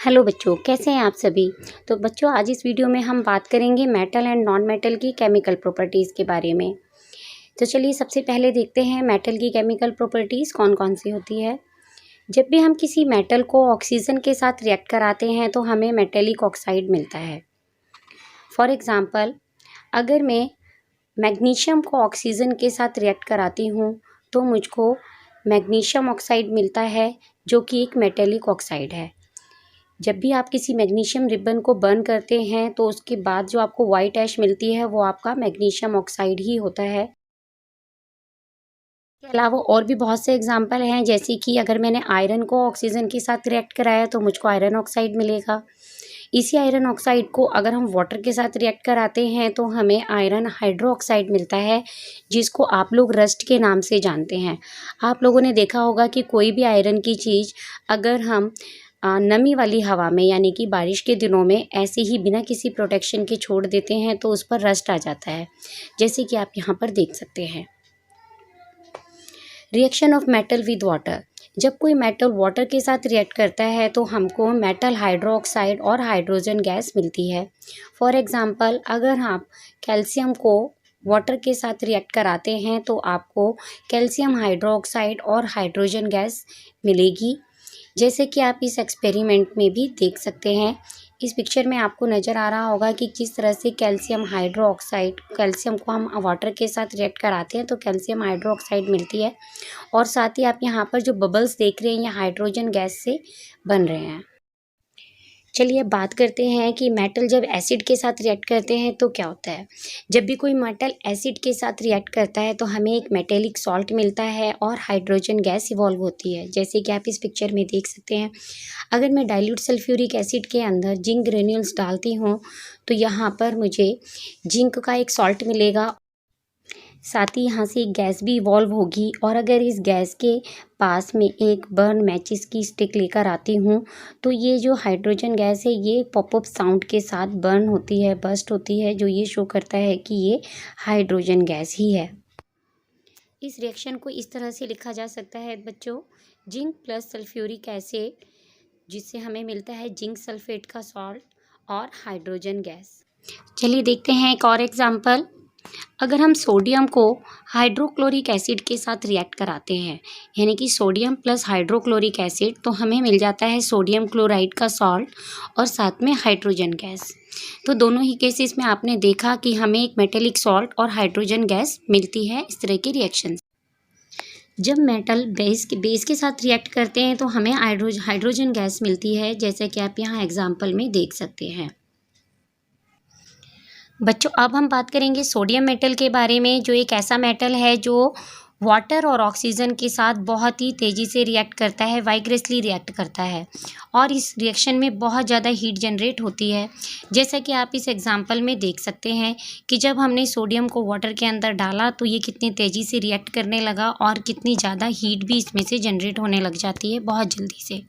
Hello बच्चों, कैसे हैं आप सभी। तो बच्चों, आज इस वीडियो में हम बात करेंगे मेटल एंड नॉन मेटल की केमिकल प्रॉपर्टीज़ के बारे में। तो चलिए सबसे पहले देखते हैं मेटल की केमिकल प्रॉपर्टीज़ कौन कौन सी होती है। जब भी हम किसी मेटल को ऑक्सीजन के साथ रिएक्ट कराते हैं तो हमें मेटेलिक ऑक्साइड मिलता है। फॉर एग्ज़ाम्पल, अगर मैं मैग्नीशियम को ऑक्सीजन के साथ रिएक्ट कराती हूँ तो मुझको मैग्नीशियम ऑक्साइड मिलता है, जो कि एक मेटेलिक ऑक्साइड है। जब भी आप किसी मैग्नीशियम रिबन को बर्न करते हैं तो उसके बाद जो आपको वाइट ऐश मिलती है वो आपका मैग्नीशियम ऑक्साइड ही होता है। इसके अलावा और भी बहुत से एग्जांपल हैं, जैसे कि अगर मैंने आयरन को ऑक्सीजन के साथ रिएक्ट कराया तो मुझको आयरन ऑक्साइड मिलेगा। इसी आयरन ऑक्साइड को अगर हम वाटर के साथ रिएक्ट कराते हैं तो हमें आयरन हाइड्रो ऑक्साइड मिलता है, जिसको आप लोग रस्ट के नाम से जानते हैं। आप लोगों ने देखा होगा कि कोई भी आयरन की चीज़ अगर हम नमी वाली हवा में यानी कि बारिश के दिनों में ऐसे ही बिना किसी प्रोटेक्शन के छोड़ देते हैं तो उस पर रस्ट आ जाता है, जैसे कि आप यहाँ पर देख सकते हैं। Reaction of metal with water. जब कोई मेटल वाटर के साथ रिएक्ट करता है तो हमको मेटल हाइड्रोक्साइड और हाइड्रोजन गैस मिलती है। फॉर एग्जांपल, अगर आप कैल्शियम को वाटर के साथ रिएक्ट कराते हैं तो आपको कैल्शियम हाइड्रोक्साइड और हाइड्रोजन गैस मिलेगी, जैसे कि आप इस एक्सपेरिमेंट में भी देख सकते हैं। इस पिक्चर में आपको नज़र आ रहा होगा कि किस तरह से कैल्शियम हाइड्रोक्साइड, कैल्शियम को हम वाटर के साथ रिएक्ट कराते हैं तो कैल्शियम हाइड्रोक्साइड मिलती है, और साथ ही आप यहाँ पर जो बबल्स देख रहे हैं ये हाइड्रोजन गैस से बन रहे हैं। चलिए अब बात करते हैं कि मेटल जब एसिड के साथ रिएक्ट करते हैं तो क्या होता है। जब भी कोई मेटल एसिड के साथ रिएक्ट करता है तो हमें एक मेटेलिक सॉल्ट मिलता है और हाइड्रोजन गैस इवॉल्व होती है, जैसे कि आप इस पिक्चर में देख सकते हैं। अगर मैं डाइल्यूट सल्फ्यूरिक एसिड के अंदर जिंक ग्रेन्यूल्स डालती हूँ तो यहाँ पर मुझे जिंक का एक सॉल्ट मिलेगा, साथ ही यहाँ से एक गैस भी इवॉल्व होगी। और अगर इस गैस के पास में एक बर्न मैचिस की स्टिक लेकर आती हूँ तो ये जो हाइड्रोजन गैस है ये पॉपअप साउंड के साथ बर्न होती है, बर्स्ट होती है, जो ये शो करता है कि ये हाइड्रोजन गैस ही है। इस रिएक्शन को इस तरह से लिखा जा सकता है बच्चों, जिंक प्लस सल्फ्यूरिक एसिड, जिससे हमें मिलता है जिंक सल्फेट का सॉल्ट और हाइड्रोजन गैस। चलिए देखते हैं एक और एग्जाम्पल। अगर हम सोडियम को हाइड्रोक्लोरिक एसिड के साथ रिएक्ट कराते हैं, यानी कि सोडियम प्लस हाइड्रोक्लोरिक एसिड, तो हमें मिल जाता है सोडियम क्लोराइड का सॉल्ट और साथ में हाइड्रोजन गैस। तो दोनों ही केसेस में आपने देखा कि हमें एक मेटेलिक सॉल्ट और हाइड्रोजन गैस मिलती है इस तरह के रिएक्शन। जब मेटल बेस के साथ रिएक्ट करते हैं तो हमें हाइड्रोजन गैस मिलती है, जैसे कि आप यहाँ एग्जाम्पल में देख सकते हैं। बच्चों, अब हम बात करेंगे सोडियम मेटल के बारे में, जो एक ऐसा मेटल है जो वाटर और ऑक्सीजन के साथ बहुत ही तेज़ी से रिएक्ट करता है, वाइग्रेसली रिएक्ट करता है, और इस रिएक्शन में बहुत ज़्यादा हीट जनरेट होती है। जैसा कि आप इस एग्जांपल में देख सकते हैं कि जब हमने सोडियम को वाटर के अंदर डाला तो ये कितनी तेज़ी से रिएक्ट करने लगा और कितनी ज़्यादा हीट भी इसमें से जनरेट होने लग जाती है बहुत जल्दी से।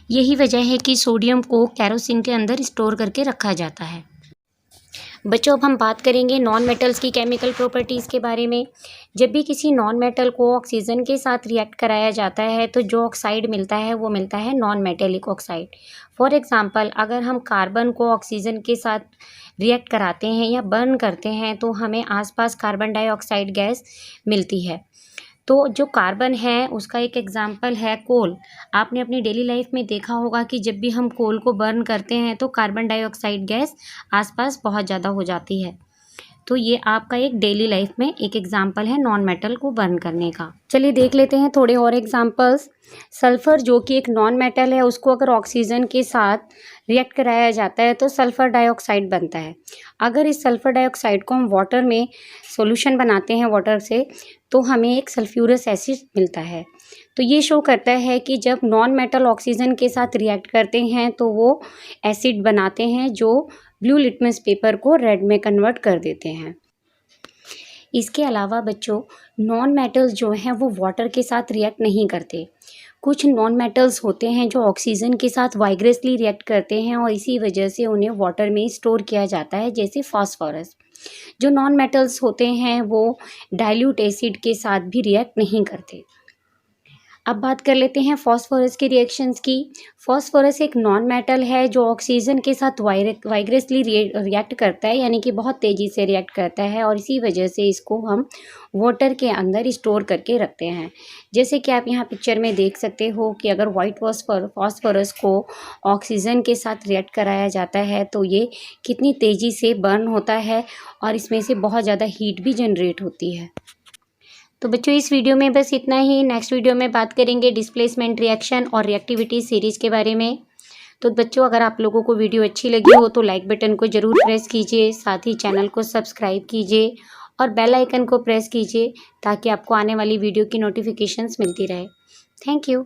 यही वजह है कि सोडियम को केरोसिन के अंदर स्टोर करके रखा जाता है। बच्चों, अब हम बात करेंगे नॉन मेटल्स की केमिकल प्रॉपर्टीज़ के बारे में। जब भी किसी नॉन मेटल को ऑक्सीजन के साथ रिएक्ट कराया जाता है तो जो ऑक्साइड मिलता है वो मिलता है non metallic oxide. For example, अगर हम कार्बन को ऑक्सीजन के साथ रिएक्ट कराते हैं या बर्न करते हैं तो हमें आसपास कार्बन डाइऑक्साइड गैस मिलती है। तो जो कार्बन है उसका एक एग्जाम्पल है कोल। आपने अपनी डेली लाइफ में देखा होगा कि जब भी हम कोल को बर्न करते हैं तो कार्बन डाइऑक्साइड गैस आसपास बहुत ज़्यादा हो जाती है। तो ये आपका एक डेली लाइफ में एक एग्जाम्पल है नॉन मेटल को बर्न करने का। चलिए देख लेते हैं थोड़े और एग्जाम्पल्स। सल्फ़र, जो कि एक नॉन मेटल है, उसको अगर ऑक्सीजन के साथ रिएक्ट कराया जाता है तो सल्फ़र डाइऑक्साइड बनता है। अगर इस सल्फ़र डाइऑक्साइड को हम वाटर में सॉल्यूशन बनाते हैं वाटर से तो हमें एक सल्फ्यूरस एसिड मिलता है। तो ये शो करता है कि जब नॉन मेटल ऑक्सीजन के साथ रिएक्ट करते हैं तो वो एसिड बनाते हैं जो ब्लू लिटमस पेपर को रेड में कन्वर्ट कर देते हैं। इसके अलावा बच्चों, नॉन मेटल्स जो हैं वो वाटर के साथ रिएक्ट नहीं करते। कुछ नॉन मेटल्स होते हैं जो ऑक्सीजन के साथ वाइग्रेसली रिएक्ट करते हैं और इसी वजह से उन्हें वाटर में स्टोर किया जाता है, जैसे फास्फोरस। जो नॉन मेटल्स होते हैं वो डाइल्यूट एसिड के साथ भी रिएक्ट नहीं करते। अब बात कर लेते हैं फॉस्फोरस के रिएक्शंस की। फॉस्फोरस एक नॉन मेटल है जो ऑक्सीजन के साथ वाइग्रेसली रिएक्ट करता है, यानी कि बहुत तेज़ी से रिएक्ट करता है, और इसी वजह से इसको हम वाटर के अंदर स्टोर करके रखते हैं। जैसे कि आप यहाँ पिक्चर में देख सकते हो कि अगर वाइट फॉस्फोरस को ऑक्सीजन के साथ रिएक्ट कराया जाता है तो ये कितनी तेज़ी से बर्न होता है और इसमें से बहुत ज़्यादा हीट भी जनरेट होती है। तो बच्चों इस वीडियो में बस इतना ही। नेक्स्ट वीडियो में बात करेंगे डिस्प्लेसमेंट रिएक्शन और रिएक्टिविटी सीरीज़ के बारे में। तो बच्चों अगर आप लोगों को वीडियो अच्छी लगी हो तो लाइक बटन को ज़रूर प्रेस कीजिए, साथ ही चैनल को सब्सक्राइब कीजिए और बेल आइकन को प्रेस कीजिए ताकि आपको आने वाली वीडियो की नोटिफिकेशंस मिलती रहे। Thank you.